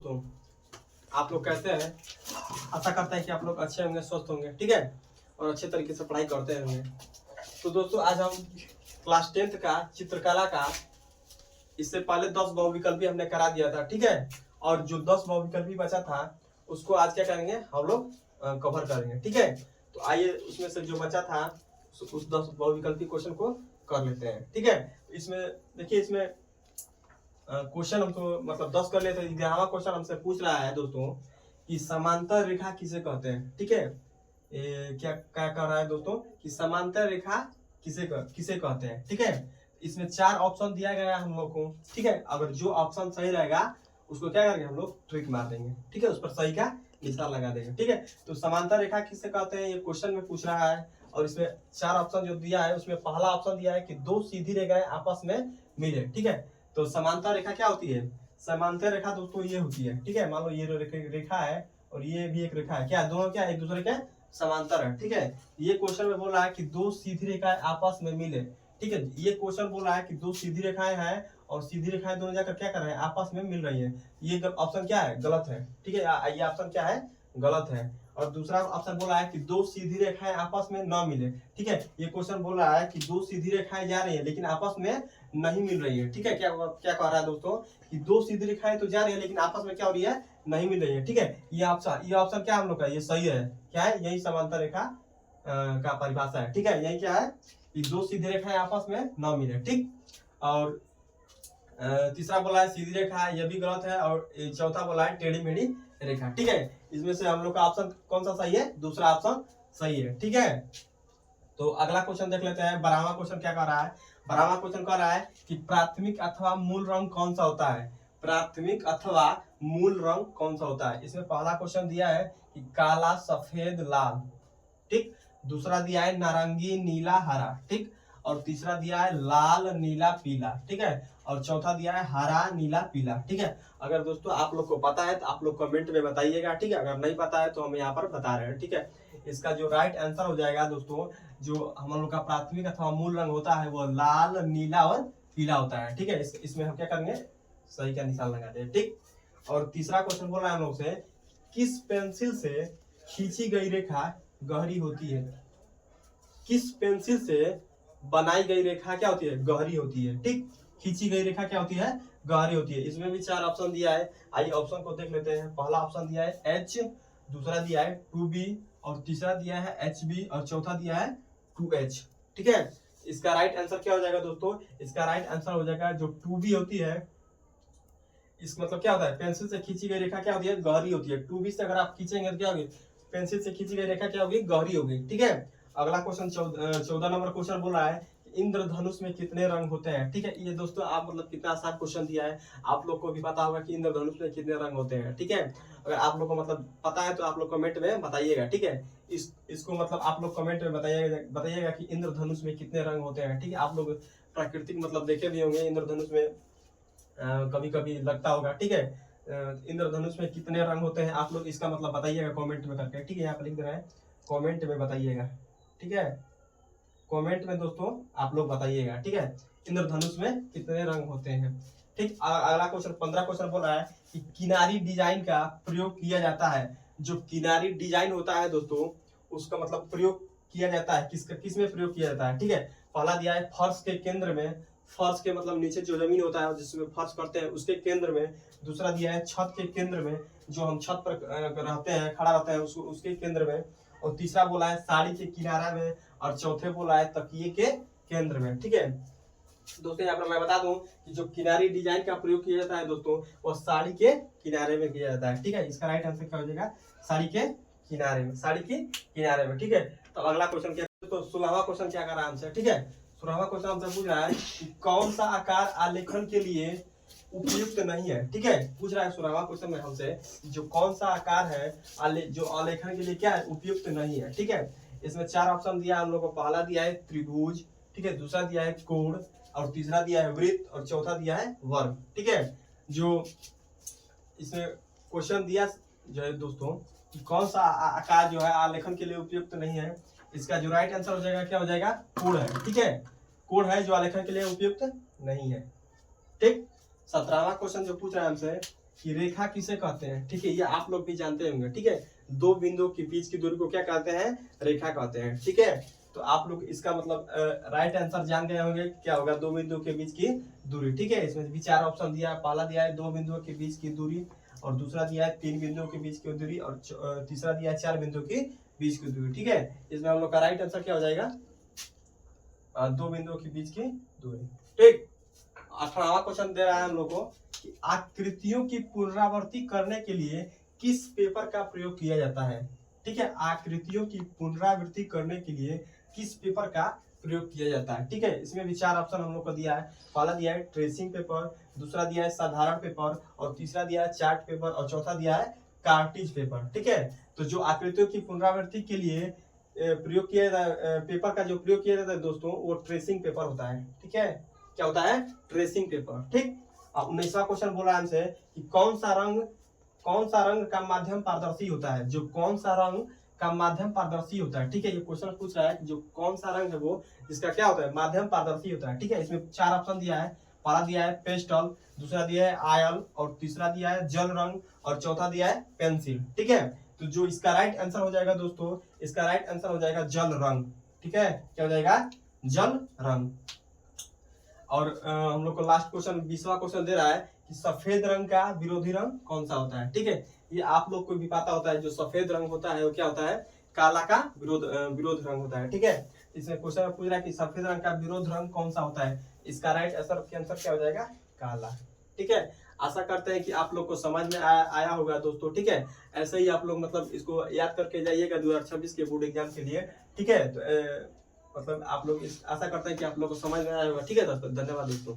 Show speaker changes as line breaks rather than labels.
दोस्तों, आप लोग कैसे हैं? आशा करते हैं कि आप लोग अच्छे होंगे, स्वस्थ होंगे, ठीक है, और अच्छे तरीके से पढ़ाई करते होंगे। तो दोस्तों आज हम क्लास 10th का चित्रकला का, इससे पहले 10 बहुविकल्पी हमने करा दिया था, ठीक है, और जो 10 बहुविकल्पी बचा था उसको आज क्या करेंगे हम लोग कवर करेंगे, ठीक है। तो आइए उसमें से जो बचा था उस 10 बहुविकल्पी क्वेश्चन को कर लेते हैं, ठीक है। इसमें देखिए, इसमें क्वेश्चन हमको मतलब 10 कर लेते हैं। 11वां क्वेश्चन हमसे पूछ रहा है दोस्तों कि समांतर रेखा किसे कहते हैं, ठीक है। क्या क्या कर रहा है दोस्तों कि समांतर रेखा किसे कहते हैं, ठीक है। इसमें 4 ऑप्शन दिया गया है हम लोग को, ठीक है। अगर जो ऑप्शन सही रहेगा उसको क्या करेंगे हम लोग ट्रिक मार देंगे, ठीक है, उस पर सही का निशान लगा देंगे, ठीक है। तो समांतर रेखा किसे कहते हैं ये क्वेश्चन में पूछ रहा है, और इसमें 4 ऑप्शन जो दिया है उसमें पहला ऑप्शन दिया है कि 2 सीधी रेखाएं आपस में मिले, ठीक है। तो समांतर रेखा क्या होती है? समांतर रेखा दोस्तों ये होती है, ठीक है। मान लो ये रेखा है और ये भी एक रेखा है, क्या दोनों क्या एक दूसरे के समांतर है, ठीक है। ये क्वेश्चन में बोल रहा है कि 2 सीधी रेखाएं आपस में मिले, ठीक है। ये क्वेश्चन बोल रहा है कि 2 सीधी रेखाएं हैं और सीधी रेखाएं दोनों जाकर क्या कर रहे हैं, आपस में मिल रही है। ये ऑप्शन क्या है? गलत है, ठीक है। ये ऑप्शन क्या है? गलत है। और दूसरा ऑप्शन बोला है कि 2 सीधी रेखाएं आपस में न मिले, ठीक है। ये क्वेश्चन बोल रहा है कि 2 सीधी रेखाएं जा रही है लेकिन आपस में नहीं मिल रही है, ठीक है। क्या क्या कह रहा है दोस्तों कि 2 सीधी रेखाएं तो जा रही है लेकिन आपस में क्या हो रही है, नहीं मिल रही है, ठीक है। ये ऑप्शन क्या हम लोग का ये सही है, क्या है? यही समांतर रेखा का परिभाषा है, ठीक है। यही क्या है कि 2 सीधी रेखाएं आपस में न मिले, ठीक। और तीसरा बोला है सीधी रेखा है, ये भी गलत है। और चौथा बोला है टेढ़ी मेढ़ी रेखा, ठीक है। इसमें से हम लोग का ऑप्शन कौन सा सही है? दूसरा ऑप्शन सही है, ठीक है। तो अगला क्वेश्चन देख लेते हैं। 12वां क्वेश्चन क्या कर रहा है? 12वां क्वेश्चन कह रहा है कि प्राथमिक अथवा मूल रंग कौन सा होता है? प्राथमिक अथवा मूल रंग कौन सा होता है? इसमें पहला क्वेश्चन दिया है कि काला, सफेद, लाल, ठीक। दूसरा दिया है नारंगी, नीला, हरा, ठीक। और तीसरा दिया है लाल, नीला, पीला, ठीक है। और चौथा दिया है हरा, नीला, पीला, ठीक है। अगर दोस्तों आप लोग को पता है तो आप लोग कमेंट में बताइएगा, ठीक है। अगर नहीं पता है तो हम यहाँ पर बता रहे हैं, ठीक है। इसका जो राइट आंसर हो जाएगा दोस्तों, जो हम लोग का प्राथमिक अथवा मूल रंग होता है वो लाल, नीला और पीला होता है, ठीक है। इसमें हम क्या करेंगे, सही का निशान लगा दें, ठीक। और तीसरा क्वेश्चन बोल रहा है हम लोग से, किस पेंसिल से खींची गई रेखा गहरी होती है? किस पेंसिल से बनाई गई रेखा क्या होती है? गहरी होती है, ठीक। खींची गई रेखा क्या होती है? गहरी होती है। इसमें भी 4 ऑप्शन दिया है, आइए ऑप्शन को देख लेते हैं। पहला ऑप्शन दिया है H, दूसरा दिया है 2B, और तीसरा दिया है HB, और चौथा दिया है 2H, ठीक है। इसका राइट आंसर क्या हो जाएगा दोस्तों? इसका राइट आंसर हो जाएगा जो 2B होती है। इसका मतलब क्या होता है? पेंसिल से खींची गई रेखा क्या होती है? गहरी होती है। 2B से अगर आप खींचेंगे तो क्या होगी? पेंसिल से खींची गई रेखा क्या होगी? गहरी होगी, ठीक है। अगला क्वेश्चन 14 नंबर क्वेश्चन बोल रहा है इंद्रधनुष में कितने रंग होते हैं, ठीक है। ये दोस्तों आप मतलब कितना आसान क्वेश्चन दिया है, आप लोग को भी पता होगा कि इंद्रधनुष में कितने रंग होते हैं, ठीक है। अगर आप लोग को मतलब पता है तो आप लोग कमेंट में बताइएगा, ठीक है। इसको मतलब आप लोग कमेंट में बताइएगा कि इंद्रधनुष में कितने रंग होते हैं, ठीक है। आप लोग प्राकृतिक मतलब देखे भी होंगे इंद्रधनुष में, कभी कभी लगता होगा, ठीक है। इंद्रधनुष में कितने रंग होते हैं आप लोग इसका मतलब बताइएगा कमेंट में करके, ठीक है। यहाँ पर लिख दे रहे हैं, कमेंट में बताइएगा, ठीक है। कमेंट में दोस्तों आप लोग बताइएगा, ठीक है, इंद्रधनुष में कितने रंग होते हैं, ठीक। अगला क्वेश्चन 15 क्वेश्चन बोल रहा है कि किनारी डिजाइन का प्रयोग किया जाता है। जो किनारी डिजाइन होता है दोस्तों उसका मतलब प्रयोग किया जाता है किस में प्रयोग किया जाता है, ठीक है। पहला दिया है फर्श के केंद्र में, फर्श के मतलब नीचे जो जमीन होता है जिसमें फर्श करते हैं उसके केंद्र में। दूसरा दिया है छत के केंद्र में, जो हम छत पर रहते हैं, खड़ा रहते हैं उसके केंद्र में। और तीसरा बोला है साड़ी के किनारा में, और चौथे बोला है तकिए के केंद्र में, ठीक है। दोस्तों यहाँ पर मैं बता दूं कि जो किनारी डिजाइन का प्रयोग किया जाता है दोस्तों वो साड़ी के किनारे में किया जाता है, ठीक है। इसका राइट आंसर क्या हो जाएगा? साड़ी के किनारे में, साड़ी के किनारे में, ठीक है। तो अगला क्वेश्चन क्या, तो 16वां क्वेश्चन क्या कर आंसर, ठीक है। 16वां क्वेश्चन हमसे पूछ रहा है कि कौन सा आकार आलेखन के लिए उपयुक्त नहीं है, ठीक है। पूछ रहा है 16वां क्वेश्चन में हमसे जो कौन सा आकार है जो आलेखन के लिए क्या है, उपयुक्त नहीं है, ठीक है। इसमें 4 ऑप्शन दिया हम लोग को। पहला दिया है त्रिभुज, ठीक है। दूसरा दिया है कोण, और तीसरा दिया है वृत्त, और चौथा दिया है वर्ग, ठीक है। जो इसमें क्वेश्चन दिया जो है दोस्तों कि कौन सा आकार जो है आलेखन के लिए उपयुक्त नहीं है, इसका जो राइट आंसर हो जाएगा क्या हो जाएगा? कोण है, ठीक है। कोण है जो आलेखन के लिए उपयुक्त नहीं है, ठीक। 17वां क्वेश्चन जो पूछ रहा है हमसे कि रेखा किसे कहते हैं, ठीक है, ये आप लोग भी जानते होंगे, ठीक है। दो बिंदुओं के बीच की दूरी को क्या कहते हैं, रेखा कहते हैं, ठीक है। तो आप लोग इसका मतलब राइट आंसर जान गए होंगे क्या होगा, दो बिंदुओं के बीच की दूरी, ठीक है। इसमें भी चार ऑप्शन दिया है, पहला दिया है दो बिंदुओं के बीच की दूरी, और दूसरा दिया है तीन बिंदुओं के बीच की दूरी, और तीसरा दिया है चार बिंदुओं के बीच की दूरी, ठीक है। इसमें हम लोग का राइट आंसर क्या हो जाएगा, दो बिंदुओं के बीच की दूरी, ठीक। 18वां क्वेश्चन दे रहा है हम लोग को कि आकृतियों की पुनरावृत्ति करने के लिए किस पेपर का प्रयोग किया जाता है, ठीक है। आकृतियों की पुनरावृत्ति करने के लिए किस पेपर का प्रयोग किया जाता है, ठीक है। इसमें भी चार ऑप्शन हम लोग को दिया है, पहला दिया है ट्रेसिंग पेपर, दूसरा दिया है साधारण पेपर, और तीसरा दिया है चार्ट पेपर, और चौथा दिया है कार्टिज पेपर, ठीक है। तो जो आकृतियों की पुनरावृत्ति के लिए प्रयोग किया जाता पेपर का जो प्रयोग किया जाता है दोस्तों, वो ट्रेसिंग पेपर होता है, ठीक है। क्या होता है, ट्रेसिंग पेपर, ठीक। अब 19वां क्वेश्चन बोला है हमसे कि कौन सा रंग का माध्यम पारदर्शी होता है, जो कौन सा रंग का माध्यम पारदर्शी होता है, ठीक है। ये क्वेश्चन पूछ रहा है कि जो कौन सा रंग है वो जिसका क्या होता है, माध्यम पारदर्शी होता है, ठीक है। इसमें चार ऑप्शन दिया है, पहला दिया है पेस्टल, दूसरा दिया है आयल, और तीसरा दिया है जल रंग, और चौथा दिया है पेंसिल, ठीक है। तो जो इसका राइट आंसर हो जाएगा दोस्तों, इसका राइट आंसर हो जाएगा जल रंग, ठीक है। क्या हो जाएगा, जल रंग। और हम लोग को लास्ट क्वेश्चन 20वां क्वेश्चन दे रहा है कि सफेद रंग का विरोधी रंग कौन सा होता है, ठीक है। ये आप लोग को भी पता होता है, जो सफेद रंग होता है वो क्या होता है, काला का विरोध रंग होता है, ठीक है। इसमें क्वेश्चन पूछ रहा है कि सफेद रंग का विरोध रंग कौन सा होता है, इसका राइट आंसर क्या हो जाएगा, काला, ठीक है। आशा करते हैं कि आप लोग को समझ में आया होगा दोस्तों, ठीक है। ऐसे ही आप लोग मतलब इसको याद करके जाइएगा 2026 के बोर्ड एग्जाम के लिए, ठीक है। तो मतलब आप लोग आशा करते हैं कि आप लोग को समझ में आया होगा, ठीक है दोस्तों। धन्यवाद दोस्तों।